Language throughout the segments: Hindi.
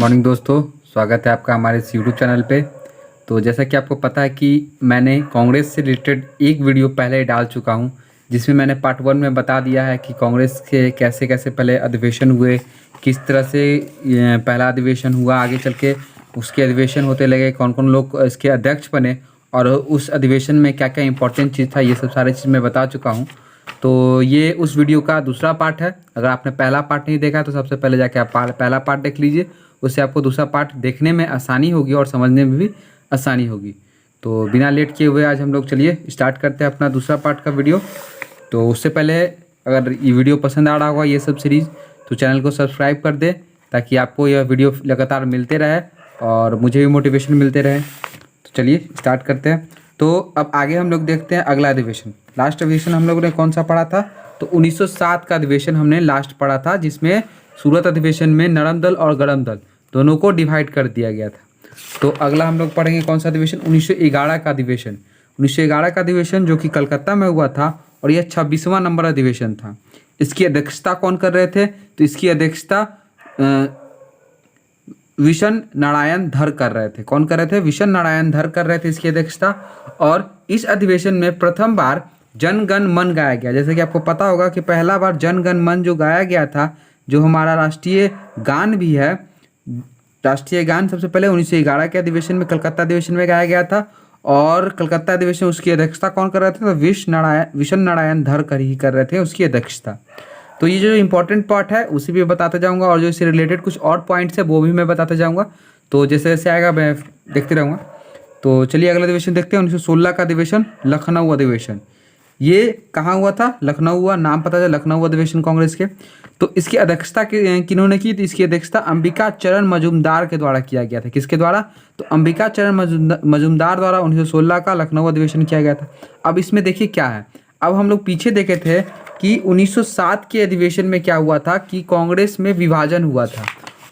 मॉर्निंग दोस्तों, स्वागत है आपका हमारे इस यूट्यूब चैनल पे। तो जैसा कि आपको पता है कि मैंने कांग्रेस से रिलेटेड एक वीडियो पहले डाल चुका हूं, जिसमें मैंने पार्ट 1 में बता दिया है कि कांग्रेस के कैसे कैसे पहले अधिवेशन हुए, किस तरह से पहला अधिवेशन हुआ, आगे चल के उसके अधिवेशन होते लगे, कौन कौन लोग इसके अध्यक्ष बने और उस अधिवेशन में क्या क्या इंपॉर्टेंट चीज़ था, ये सब सारी चीज़ मैं बता चुका हूँ। तो ये उस वीडियो का दूसरा पार्ट है। अगर आपने पहला पार्ट नहीं देखा तो सबसे पहले जाके आप पहला पार्ट देख लीजिए, उससे आपको दूसरा पार्ट देखने में आसानी होगी और समझने में भी आसानी होगी। तो बिना लेट किए हुए आज हम लोग चलिए स्टार्ट करते हैं अपना दूसरा पार्ट का वीडियो। तो उससे पहले अगर ये वीडियो पसंद आ रहा होगा ये सब सीरीज़, तो चैनल को सब्सक्राइब कर दे ताकि आपको यह वीडियो लगातार मिलते रहे और मुझे भी मोटिवेशन मिलते रहे। तो चलिए स्टार्ट करते हैं। तो अब आगे हम लोग देखते हैं अगला अधिवेशन। लास्ट अधिवेशन हम लोगों ने कौन सा पढ़ा था? तो 1907 का अधिवेशन हमने लास्ट पढ़ा था, जिसमें सूरत अधिवेशन में नरम दल और गरम दल दोनों को डिवाइड कर दिया गया था। तो अगला हम लोग पढ़ेंगे कौन सा अधिवेशन? 1911 का अधिवेशन। 1911 का अधिवेशन जो कि कलकत्ता में हुआ था और यह 26वां नंबर अधिवेशन था। इसकी अध्यक्षता कौन कर रहे थे? तो इसकी अध्यक्षता विशन नारायण धर कर रहे थे। कौन कर रहे थे? विशन नारायण धर कर रहे थे इसकी अध्यक्षता। और इस अधिवेशन में प्रथम बार जन गण मन गाया गया। जैसे कि आपको पता होगा कि पहला बार जन गण मन जो गाया गया था, जो हमारा राष्ट्रीय गान भी है, राष्ट्रीय गान सबसे पहले 1911 के अधिवेशन में, कलकत्ता अधिवेशन में गाया गया था। और कलकत्ता अधिवेशन उसकी अध्यक्षता कौन कर रहे थे? तो विशन नारायण धर कर ही कर रहे थे उसकी अध्यक्षता। तो ये जो इम्पोर्टेंट पार्ट है उसी भी बताते जाऊंगा और जो इससे रिलेटेड कुछ और पॉइंट्स है वो भी मैं बताते जाऊंगा। तो जैसे जैसे आएगा मैं देखते रहूँगा। तो चलिए अगला अधिवेशन देखते हैं। 1916 का अधिवेशन, लखनऊ अधिवेशन। ये कहाँ हुआ था? लखनऊ हुआ। नाम पता है, लखनऊ अधिवेशन कांग्रेस के। तो इसकी अध्यक्षता किन्होंने की? तो इसकी अध्यक्षता अंबिका चरण मजूमदार के द्वारा किया गया था। किसके द्वारा? तो अंबिका चरण मजूमदार द्वारा 1916 का लखनऊ अधिवेशन किया गया था। अब इसमें देखिए क्या है। अब हम लोग पीछे देखे थे कि 1907 के अधिवेशन में क्या हुआ था कि कांग्रेस में विभाजन हुआ था।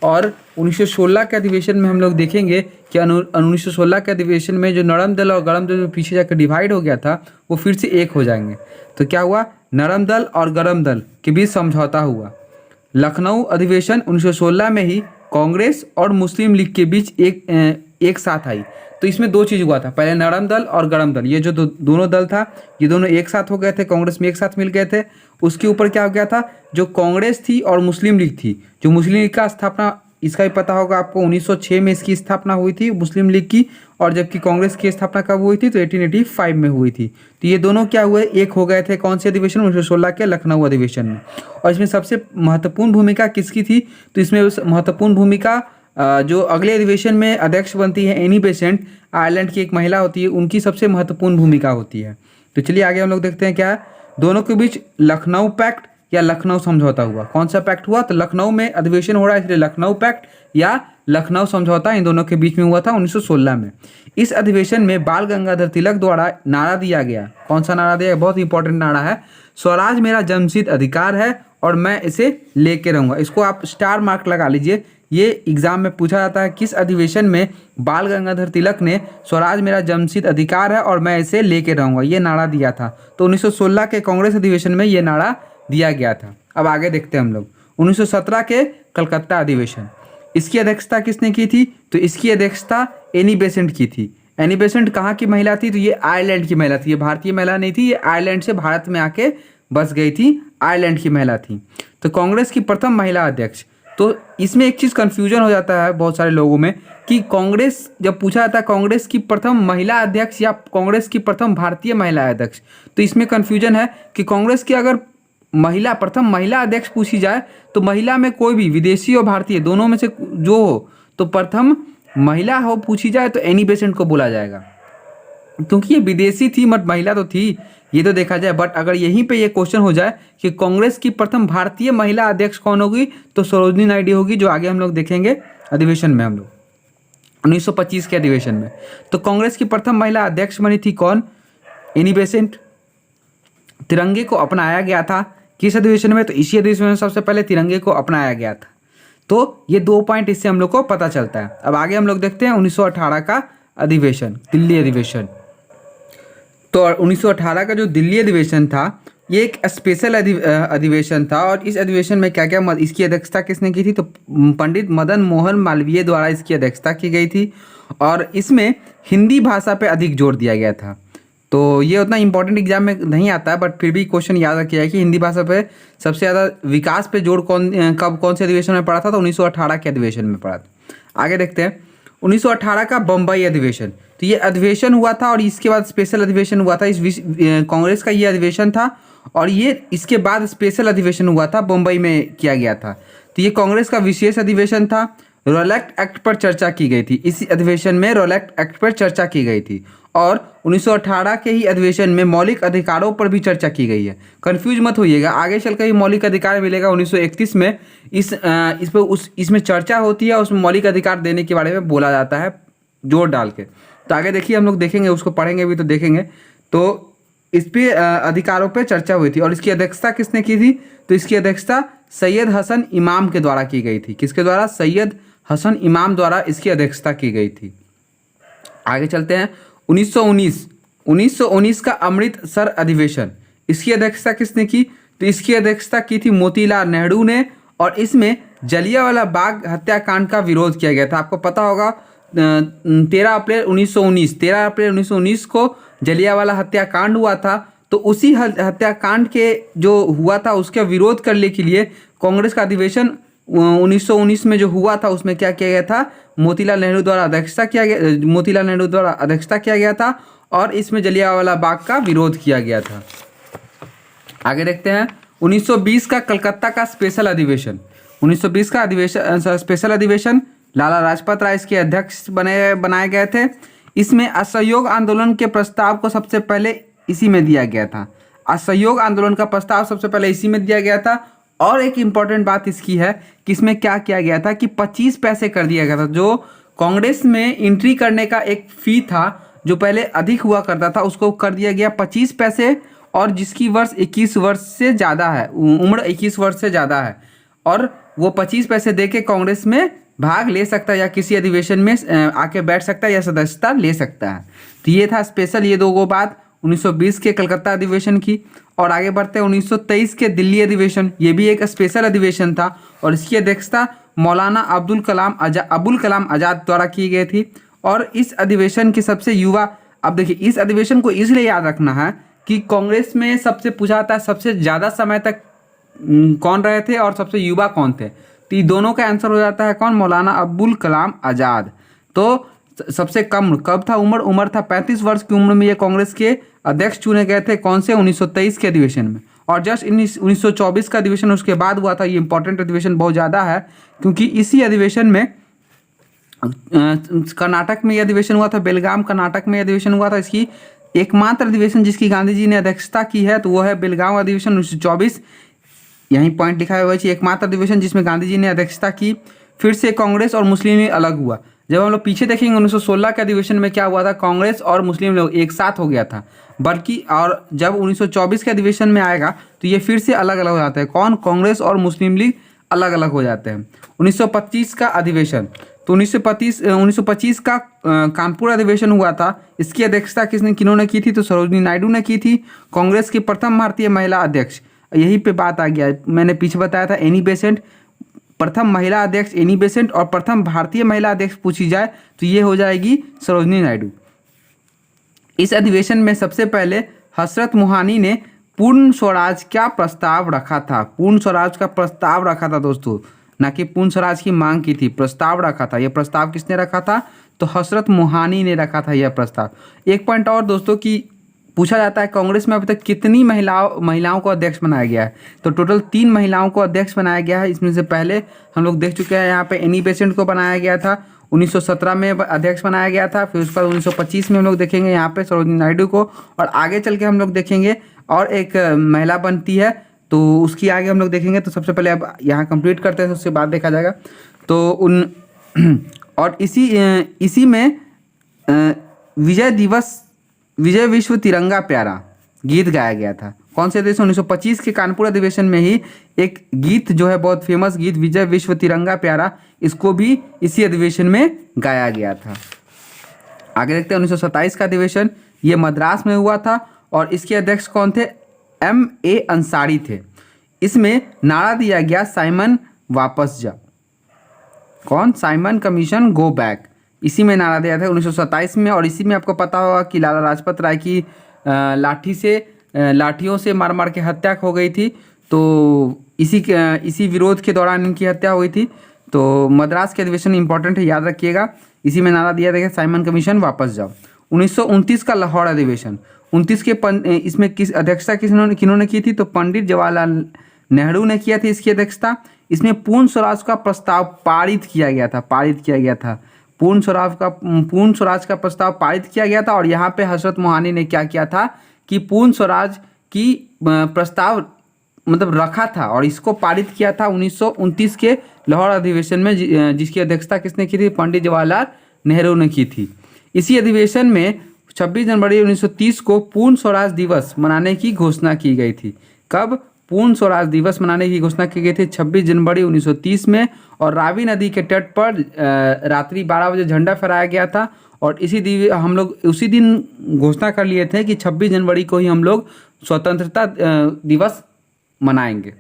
और 1916 के अधिवेशन में हम लोग देखेंगे कि 1916 के अधिवेशन में जो नरम दल और गरम दल जो पीछे जाकर डिवाइड हो गया था वो फिर से एक हो जाएंगे। तो क्या हुआ? नरम दल और गरम दल के बीच समझौता हुआ। लखनऊ अधिवेशन 1916 में ही कांग्रेस और मुस्लिम लीग के बीच एक साथ आई। तो इसमें दो चीज़ हुआ था, पहले नरम दल और गरम दल, ये जो दोनों दल था ये दोनों एक साथ हो गए थे, कांग्रेस में एक साथ मिल गए थे। उसके ऊपर क्या हो गया था? जो कांग्रेस थी और मुस्लिम लीग थी, जो मुस्लिम लीग का स्थापना इसका भी पता होगा आपको, 1906 में इसकी स्थापना हुई थी मुस्लिम लीग की। और जबकि कांग्रेस की स्थापना कब हुई थी? तो 1885 में हुई थी। तो ये दोनों क्या हुए? एक हो गए थे। कौन से अधिवेशन? 1916 के लखनऊ अधिवेशन में। और इसमें सबसे महत्वपूर्ण भूमिका किसकी थी? तो इसमें महत्वपूर्ण भूमिका जो अगले अधिवेशन में अध्यक्ष बनती है एनी बेसेंट, आयरलैंड की एक महिला होती है, उनकी सबसे महत्वपूर्ण भूमिका होती है। तो चलिए आगे हम लोग देखते हैं क्या है। दोनों के बीच लखनऊ पैक्ट या लखनऊ समझौता हुआ। कौन सा पैक्ट हुआ? तो लखनऊ में अधिवेशन हो रहा है इसलिए लखनऊ पैक्ट या लखनऊ समझौता इन दोनों के बीच में हुआ था 1916 में। इस अधिवेशन में बाल गंगाधर तिलक द्वारा नारा दिया गया। कौन सा नारा दिया? बहुत इंपॉर्टेंट नारा है। स्वराज मेरा जन्मसिद्ध अधिकार है और मैं इसे लेके रहूंगा। इसको आप स्टार मार्क लगा लीजिए। ये एग्जाम में पूछा जाता है किस अधिवेशन में बाल गंगाधर तिलक ने स्वराज मेरा जन्मसिद्ध अधिकार है और मैं इसे लेके रहूंगा ये नारा दिया था। तो 1916 के कांग्रेस अधिवेशन में ये नारा दिया गया था। अब आगे देखते हैं हम लोग 1917 के कलकत्ता अधिवेशन। इसकी अध्यक्षता किसने की थी? तो इसकी अध्यक्षता एनी बेसेंट की थी। एनी बेसेंट कहाँ की महिला थी? तो ये आयरलैंड की महिला थी। ये भारतीय महिला नहीं थी, ये आयरलैंड से भारत में आके बस गई थी, आयरलैंड की महिला थी। तो कांग्रेस की प्रथम महिला अध्यक्ष। तो इसमें एक चीज़ कन्फ्यूजन हो जाता है बहुत सारे लोगों में कि कांग्रेस जब पूछा जाता है कांग्रेस की प्रथम महिला अध्यक्ष या कांग्रेस की प्रथम भारतीय महिला अध्यक्ष, तो इसमें कन्फ्यूजन है कि कांग्रेस की अगर प्रथम महिला अध्यक्ष पूछी जाए तो महिला में कोई भी विदेशी और भारतीय दोनों में से जो हो तो प्रथम महिला हो पूछी जाए तो एनी बेसेंट को बोला जाएगा, क्योंकि ये विदेशी थी बट महिला तो थी, ये तो देखा जाए। बट अगर यहीं पे ये क्वेश्चन हो जाए कि कांग्रेस की प्रथम भारतीय महिला अध्यक्ष कौन होगी, तो सरोजिनी नायडू होगी, जो आगे हम लोग देखेंगे अधिवेशन में हम लोग 1925 के अधिवेशन में। तो कांग्रेस की प्रथम महिला अध्यक्ष बनी थी कौन? Annie Besant. तिरंगे को अपनाया गया था किस अधिवेशन में? तो इसी अधिवेशन में सबसे पहले तिरंगे को अपनाया गया था। तो ये दो पॉइंट इससे हम लोग को पता चलता है। अब आगे हम लोग देखते हैं 1918 का अधिवेशन, दिल्ली अधिवेशन। तो 1918 का जो दिल्ली अधिवेशन था ये एक स्पेशल अधिवेशन था और इस अधिवेशन में क्या क्या इसकी अध्यक्षता किसने की थी, तो पंडित मदन मोहन मालवीय द्वारा इसकी अध्यक्षता की गई थी और इसमें हिंदी भाषा पे अधिक जोर दिया गया था। तो ये उतना इंपॉर्टेंट एग्जाम में नहीं आता है, बट फिर भी क्वेश्चन याद रखिए कि हिंदी भाषा पे सबसे ज़्यादा विकास पे जोर कौन से अधिवेशन में पड़ा था, तो 1918 के अधिवेशन में पड़ा था। आगे देखते हैं 1918 का बम्बई अधिवेशन। तो ये अधिवेशन हुआ था और इसके बाद स्पेशल अधिवेशन हुआ था। कांग्रेस का ये अधिवेशन था और ये इसके बाद स्पेशल अधिवेशन हुआ था, बम्बई में किया गया था। तो ये कांग्रेस का विशेष अधिवेशन था। रॉलेट एक्ट पर चर्चा की गई थी। इस अधिवेशन में रॉलेट एक्ट पर चर्चा की गई थी और 1918 के ही अधिवेशन में मौलिक अधिकारों पर भी चर्चा की गई है। कंफ्यूज मत होइएगा, आगे चलकर ही मौलिक अधिकार मिलेगा 1931 में। इसमें चर्चा होती है, उसमें मौलिक अधिकार देने के बारे में बोला जाता है जोर डाल के। तो आगे देखिए, हम लोग देखेंगे, उसको पढ़ेंगे भी तो देखेंगे। तो इस पे अधिकारों पे चर्चा हुई थी और इसकी अध्यक्षता किसने की थी, तो इसकी अध्यक्षता सैयद हसन इमाम के द्वारा की गई थी। किसके द्वारा, सैयद हसन इमाम द्वारा इसकी अध्यक्षता की गई थी। आगे चलते हैं 1919 का अमृतसर अधिवेशन। इसकी अध्यक्षता किसने की, तो इसकी अध्यक्षता की थी मोतीलाल नेहरू ने और इसमें जलियांवाला बाग हत्याकांड का विरोध किया गया था। आपको पता होगा 13 अप्रैल 1919 को जलियांवाला हत्याकांड हुआ था। तो उसी हत्याकांड के जो हुआ था उसका विरोध करने के लिए कांग्रेस का अधिवेशन 1919 में जो हुआ था उसमें क्या किया गया था, मोतीलाल नेहरू द्वारा अध्यक्षता किया गया था और इसमें जलियांवाला बाग का विरोध किया गया था। आगे देखते हैं 1920 का कलकत्ता का स्पेशल अधिवेशन। 1920 का स्पेशल अधिवेशन लाला लाजपत राय इसके अध्यक्ष बनाए गए थे। इसमें असहयोग आंदोलन के प्रस्ताव को सबसे पहले इसी में दिया गया था। असहयोग आंदोलन का प्रस्ताव सबसे पहले इसी में दिया गया था। और एक इम्पॉर्टेंट बात इसकी है कि इसमें क्या किया गया था कि 25 पैसे कर दिया गया था। जो कांग्रेस में एंट्री करने का एक फी था जो पहले अधिक हुआ करता था, उसको कर दिया गया 25 पैसे। और जिसकी वर्ष 21 वर्ष से ज़्यादा है, उम्र 21 वर्ष से ज़्यादा है, और वो 25 पैसे दे के कांग्रेस में भाग ले सकता है या किसी अधिवेशन में आके बैठ सकता है या सदस्यता ले सकता है। तो ये था स्पेशल, ये दो बात 1920 के कलकत्ता अधिवेशन की। और आगे बढ़ते हैं 1923 के दिल्ली अधिवेशन। ये भी एक स्पेशल अधिवेशन था और इसकी अध्यक्षता मौलाना अबुल कलाम आज़ाद द्वारा की गई थी। और इस अधिवेशन के सबसे युवा, अब देखिए इस अधिवेशन को इसलिए याद रखना है कि कांग्रेस में सबसे पूछा जाता है सबसे ज़्यादा समय तक कौन रहे थे और सबसे युवा कौन थे। तो ये दोनों का आंसर हो जाता है कौन, मौलाना अबुल कलाम आज़ाद। तो सबसे कम कब था उम्र था 35 वर्ष की उम्र में ये कांग्रेस के अध्यक्ष चुने गए थे। कौन से, 1923 के अधिवेशन में। और जस्ट 1924 का अधिवेशन उसके बाद हुआ था। ये इंपॉर्टेंट अधिवेशन बहुत ज़्यादा है क्योंकि इसी अधिवेशन में कर्नाटक में यह अधिवेशन हुआ था, बेलगाम कर्नाटक में अधिवेशन हुआ था। इसकी एकमात्र अधिवेशन जिसकी गांधी जी ने अध्यक्षता की है तो वो है बेलगाम अधिवेशन 1924। यहीं पॉइंट लिखा हुआ है, एकमात्र अधिवेशन जिसमें गांधी जी ने अध्यक्षता की। फिर से कांग्रेस और मुस्लिम लीग अलग हुआ। जब हम लोग पीछे देखेंगे 1916 के अधिवेशन में क्या हुआ था, कांग्रेस और मुस्लिम लीग एक साथ हो गया था। बल्कि और जब 1924 के अधिवेशन में आएगा तो ये फिर से अलग अलग हो जाते हैं। कौन, कांग्रेस और मुस्लिम लीग अलग अलग हो जाते हैं। 1925 का अधिवेशन, तो 1925 का कानपुर अधिवेशन हुआ था। इसकी अध्यक्षता किन्होंने की थी, तो सरोजिनी नायडू ने की थी, कांग्रेस की प्रथम भारतीय महिला अध्यक्ष। यहीं पे बात आ गया, मैंने पीछे बताया था एनी बेसेंट, प्रथम महिला अध्यक्ष एनी बेसेंट और प्रथम भारतीय महिला अध्यक्ष पूछी जाए तो ये हो जाएगी सरोजिनी नायडू। इस अधिवेशन में सबसे पहले हजरत मोहानी ने पूर्ण स्वराज का प्रस्ताव रखा था। पूर्ण स्वराज का प्रस्ताव रखा था दोस्तों, ना कि पूर्ण स्वराज की मांग की थी, प्रस्ताव रखा था। यह प्रस्ताव किसने रखा था, तो हजरत मोहानी ने रखा था यह प्रस्ताव। एक पॉइंट और दोस्तों की पूछा जाता है कांग्रेस में अभी तक कितनी महिलाओं को अध्यक्ष बनाया गया है, तो टोटल 3 महिलाओं को अध्यक्ष बनाया गया है। इसमें से पहले हम लोग देख चुके हैं, यहाँ पे एनी बेसेंट को बनाया गया था, 1917 में अध्यक्ष बनाया गया था। फिर उसके बाद 1925 में हम लोग देखेंगे यहाँ पे सरोजिनी नायडू को, और आगे चल के हम लोग देखेंगे और एक महिला बनती है तो उसकी आगे हम लोग देखेंगे। तो सबसे पहले अब यहाँ कंप्लीट करते हैं, उसके बाद देखा जाएगा। तो और इसी में विजय विश्व तिरंगा प्यारा गीत गाया गया था। कौन से देश, 1925 के कानपुर अधिवेशन में ही एक गीत जो है बहुत फेमस गीत विजय विश्व तिरंगा प्यारा, इसको भी इसी अधिवेशन में गाया गया था। आगे देखते हैं 1927 का अधिवेशन, ये मद्रास में हुआ था और इसके अध्यक्ष कौन थे, M.A. अंसारी थे। इसमें नारा दिया गया साइमन वापस जा। कौन? Simon commission go back. इसी में नारा दिया था 1927 में। और इसी में आपको पता होगा कि लाला लाजपत राय की लाठियों से मार मार के हत्या हो गई थी। तो इसी विरोध के दौरान इनकी हत्या हुई थी। तो मद्रास के अधिवेशन इंपॉर्टेंट है, याद रखिएगा। इसी में नारा दिया था साइमन कमीशन वापस जाओ। 1929 का लाहौर अधिवेशन। 29 के इसमें किस अध्यक्षता किन्होंने की थी? तो पंडित जवाहरलाल नेहरू ने किया था इसकी अध्यक्षता। इसमें पूर्ण स्वराज का प्रस्ताव पारित किया गया था। पूर्ण स्वराज का प्रस्ताव पारित किया गया था। और यहाँ पे हजरत मोहानी ने क्या किया था कि पूर्ण स्वराज की प्रस्ताव मतलब रखा था और इसको पारित किया था 1929 के लाहौर अधिवेशन में, जिसकी अध्यक्षता किसने की थी? पंडित जवाहरलाल नेहरू ने की थी। इसी अधिवेशन में 26 जनवरी 1930 को पूर्ण स्वराज दिवस मनाने की घोषणा की गई थी। कब पूर्ण स्वराज दिवस मनाने की घोषणा की गई थी? 26 जनवरी 1930 में। और रावी नदी के तट पर रात्रि 12 बजे झंडा फहराया गया था। और हम लोग उसी दिन घोषणा कर लिए थे कि 26 जनवरी को ही हम लोग स्वतंत्रता दिवस मनाएंगे।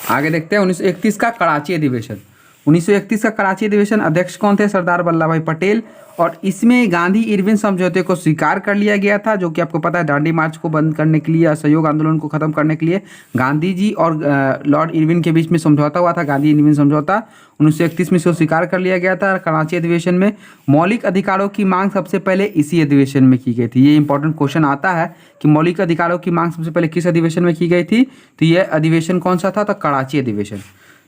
आगे देखते हैं 1931 का कराची अधिवेशन। 1931 का कराची अधिवेशन अध्यक्ष कौन थे? सरदार वल्लभ भाई पटेल। और इसमें गांधी इरविन समझौते को स्वीकार कर लिया गया था, जो कि आपको पता है दांडी मार्च को बंद करने के लिए, असहयोग आंदोलन को खत्म करने के लिए गांधी जी और लॉर्ड इरविन के बीच में समझौता हुआ था, गांधी इरविन समझौता। 1931 में इसको स्वीकार कर लिया गया था। कराची अधिवेशन में मौलिक अधिकारों की मांग सबसे पहले इसी अधिवेशन में की गई थी। ये इंपॉर्टेंट क्वेश्चन आता है कि मौलिक अधिकारों की मांग सबसे पहले किस अधिवेशन में की गई थी? तो यह अधिवेशन कौन सा था? तो कराची अधिवेशन।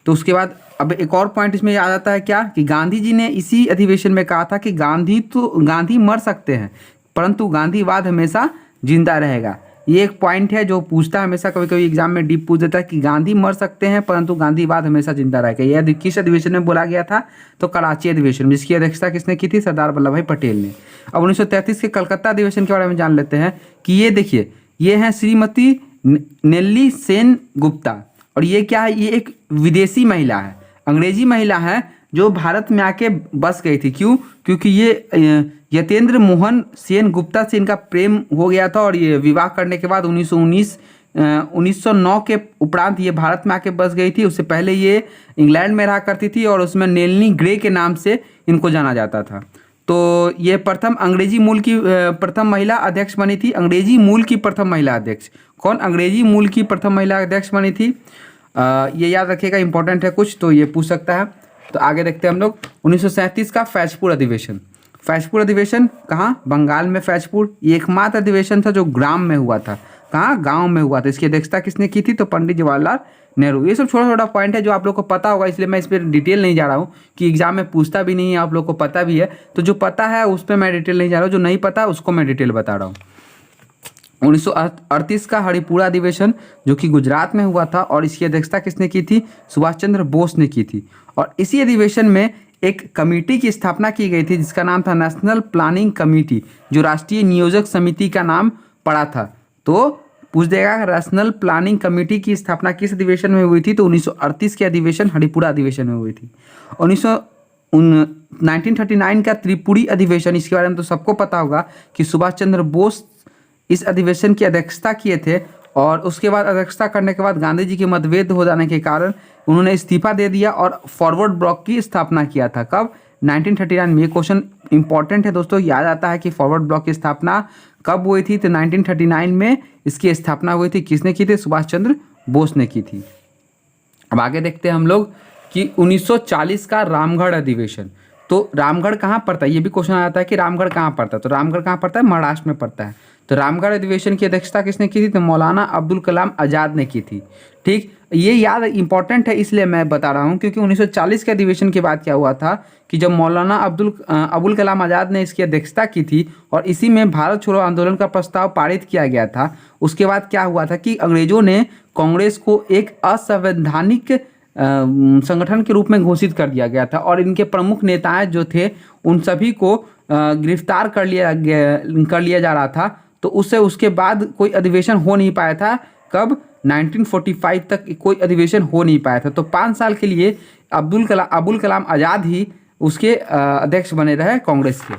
तो उसके बाद अब एक और पॉइंट इसमें आ जाता है क्या कि गांधी जी ने इसी अधिवेशन में कहा था कि गांधी मर सकते हैं परंतु गांधीवाद हमेशा जिंदा रहेगा। ये एक पॉइंट है जो पूछता है हमेशा, कभी कभी एग्जाम में डीप पूछ देता है कि गांधी मर सकते हैं परंतु गांधीवाद हमेशा जिंदा रहेगा। यह किस अधिवेशन में बोला गया था? तो कराची अधिवेशन में, जिसकी अध्यक्षता किसने की थी? सरदार वल्लभ भाई पटेल ने। अब 1933 के कलकत्ता अधिवेशन के बारे में जान लेते हैं कि ये देखिए, ये हैं श्रीमती नेल्ली सेन गुप्ता। और ये क्या है? ये एक विदेशी महिला है, अंग्रेजी महिला है, जो भारत में आके बस गई थी। क्यों? क्योंकि ये यतेंद्र मोहन सेन गुप्ता से इनका प्रेम हो गया था। और ये विवाह करने के बाद 1909 के उपरांत ये भारत में आके बस गई थी। उससे पहले ये इंग्लैंड में रहा करती थी और उसमें नेल्नी ग्रे के नाम से इनको जाना जाता था। तो ये प्रथम अंग्रेजी मूल की प्रथम महिला अध्यक्ष बनी थी। अंग्रेजी मूल की प्रथम महिला अध्यक्ष। कौन अंग्रेजी मूल की प्रथम महिला अध्यक्ष बनी थी? ये याद रखिएगा, इंपॉर्टेंट है कुछ, तो ये पूछ सकता है। तो आगे देखते हैं हम लोग 1937 का फैजपुर अधिवेशन। फैजपुर अधिवेशन कहाँ? बंगाल में फैजपुर। ये एकमात्र अधिवेशन था जो ग्राम में हुआ था। कहाँ? गांव में हुआ था। इसकी अध्यक्षता किसने की थी? तो पंडित जवाहरलाल नेहरू। ये सब छोटा छोटा पॉइंट है जो आप लोग को पता होगा, इसलिए मैं इस पर डिटेल नहीं जा रहा हूँ कि एग्जाम में पूछता भी नहीं है, आप लोग को पता भी है। तो जो पता है उस पर मैं डिटेल नहीं जा रहा हूँ, जो नहीं पता उसको मैं डिटेल बता रहा हूँ। 1938 का हरिपुरा अधिवेशन जो कि गुजरात में हुआ था और इसकी अध्यक्षता किसने की थी? सुभाष चंद्र बोस ने की थी। और इसी अधिवेशन में एक कमेटी की स्थापना की गई थी जिसका नाम था नेशनल प्लानिंग कमेटी, जो राष्ट्रीय नियोजक समिति का नाम पड़ा था। तो पूछ देगा नेशनल प्लानिंग कमेटी की स्थापना किस अधिवेशन में हुई थी? तो 1938 के अधिवेशन हरिपुरा अधिवेशन में हुई थी। 1939 का त्रिपुरी अधिवेशन, इसके बारे में तो सबको पता होगा कि सुभाष चंद्र बोस इस अधिवेशन की अध्यक्षता किए थे। और उसके बाद अध्यक्षता करने के बाद गांधी जी के मतभेद हो जाने के कारण उन्होंने इस्तीफा दे दिया और फॉरवर्ड ब्लॉक की स्थापना किया था। कब? 1939 में। ये क्वेश्चन इंपॉर्टेंट है दोस्तों, याद आता है कि फॉरवर्ड ब्लॉक की स्थापना कब हुई थी? तो 1939 में इसकी स्थापना हुई थी। किसने की थी? सुभाष चंद्र बोस ने की थी। अब आगे देखते हैं हम लोग कि 1940 का रामगढ़ अधिवेशन। तो रामगढ़ कहाँ पड़ता है? ये भी क्वेश्चन आता है कि रामगढ़ कहाँ पड़ता है। तो रामगढ़ कहाँ पड़ता है? महाराष्ट्र में पड़ता है। तो रामगढ़ अधिवेशन की अध्यक्षता किसने की थी? तो मौलाना अब्दुल कलाम आज़ाद ने की थी। ठीक, ये याद इंपॉर्टेंट है इसलिए मैं बता रहा हूँ क्योंकि 1940 के अधिवेशन के बाद क्या हुआ था कि जब मौलाना अबुल कलाम आज़ाद ने इसकी अध्यक्षता की थी और इसी में भारत छोड़ो आंदोलन का प्रस्ताव पारित किया गया था। उसके बाद क्या हुआ था कि अंग्रेजों ने कांग्रेस को एक असंवैधानिक संगठन के रूप में घोषित कर दिया गया था और इनके प्रमुख नेताएं जो थे उन सभी को गिरफ्तार कर लिया जा रहा था। तो उसके बाद कोई अधिवेशन हो नहीं पाया था। कब? 1945 तक कोई अधिवेशन हो नहीं पाया था। तो 5 साल के लिए अबुल कलाम आज़ाद ही उसके अध्यक्ष बने रहे कांग्रेस के।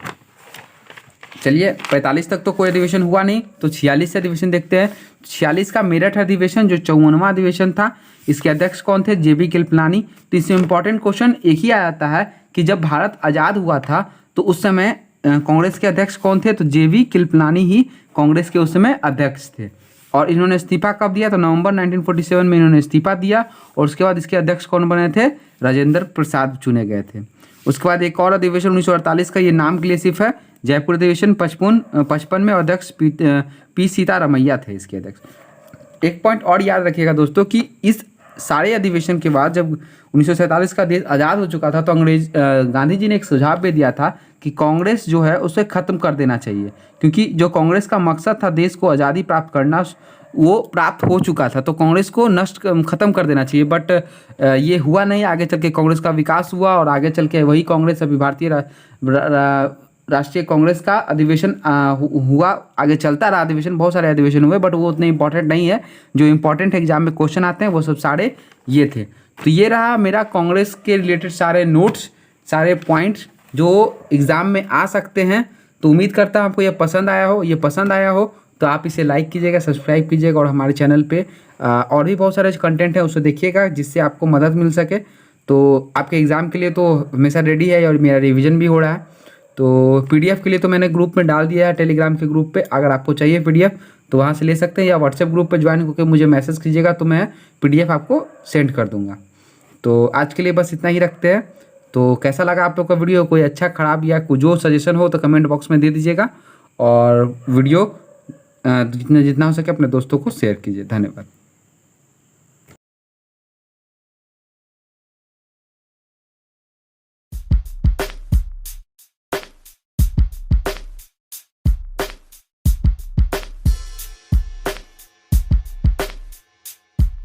चलिए 45 तक तो कोई अधिवेशन हुआ नहीं, तो 46 से अधिवेशन देखते हैं। 46 का मेरठ अधिवेशन जो 54वां अधिवेशन था, इसके अध्यक्ष कौन थे? जेबी कृपलानी। तो इसमें इंपॉर्टेंट क्वेश्चन एक ही आ जाता है कि जब भारत आज़ाद हुआ था तो उस समय कांग्रेस के अध्यक्ष कौन थे? तो जेबी कृपलानी ही कांग्रेस के उस समय अध्यक्ष थे। और इन्होंने इस्तीफा कब दिया? तो नवंबर 1947 में इन्होंने इस्तीफा दिया और उसके बाद इसके अध्यक्ष कौन बने थे? राजेंद्र प्रसाद चुने गए थे। उसके बाद एक और अधिवेशन 1948 का, ये नाम के लिए सिर्फ है, जयपुर अधिवेशन 55 में अध्यक्ष पी सीतारमैया थे इसके अध्यक्ष। एक पॉइंट और याद रखिएगा दोस्तों कि इस सारे अधिवेशन के बाद जब 1947 का देश आज़ाद हो चुका था तो गांधी जी ने एक सुझाव भी दिया था कि कांग्रेस जो है उसे ख़त्म कर देना चाहिए, क्योंकि जो कांग्रेस का मकसद था देश को आज़ादी प्राप्त करना वो प्राप्त हो चुका था, तो कांग्रेस को ख़त्म कर देना चाहिए। बट ये हुआ नहीं। आगे चल के कांग्रेस का विकास हुआ और आगे चल के वही कांग्रेस अभी भारतीय राष्ट्रीय कांग्रेस का अधिवेशन हुआ, आगे चलता रहा अधिवेशन। बहुत सारे अधिवेशन हुए बट वो उतने इंपॉर्टेंट नहीं है। जो इंपॉर्टेंट एग्जाम में क्वेश्चन आते हैं वो सब सारे ये थे। तो ये रहा मेरा कांग्रेस के रिलेटेड सारे नोट्स, सारे पॉइंट्स जो एग्ज़ाम में आ सकते हैं। तो उम्मीद करता हूँ आपको ये पसंद आया हो तो आप इसे लाइक कीजिएगा, सब्सक्राइब कीजिएगा और हमारे चैनल पे और भी बहुत सारे कंटेंट है उसे देखिएगा जिससे आपको मदद मिल सके। तो आपके एग्ज़ाम के लिए तो हमेशा रेडी है और मेरा रिवीजन भी हो रहा है। तो पीडीएफ के लिए तो मैंने ग्रुप में डाल दिया है, टेलीग्राम के ग्रुप पे। अगर आपको चाहिए पीडीएफ तो वहाँ से ले सकते हैं, या व्हाट्सएप ग्रुप पे ज्वाइन होकर मुझे मैसेज कीजिएगा तो मैं पीडीएफ आपको सेंड कर दूँगा। तो आज के लिए बस इतना ही रखते हैं। तो कैसा लगा आप लोग का वीडियो? कोई अच्छा खराब या कुछ जो सजेशन हो तो कमेंट बॉक्स में दे दीजिएगा और वीडियो जितना हो सके अपने दोस्तों को शेयर कीजिए। धन्यवाद।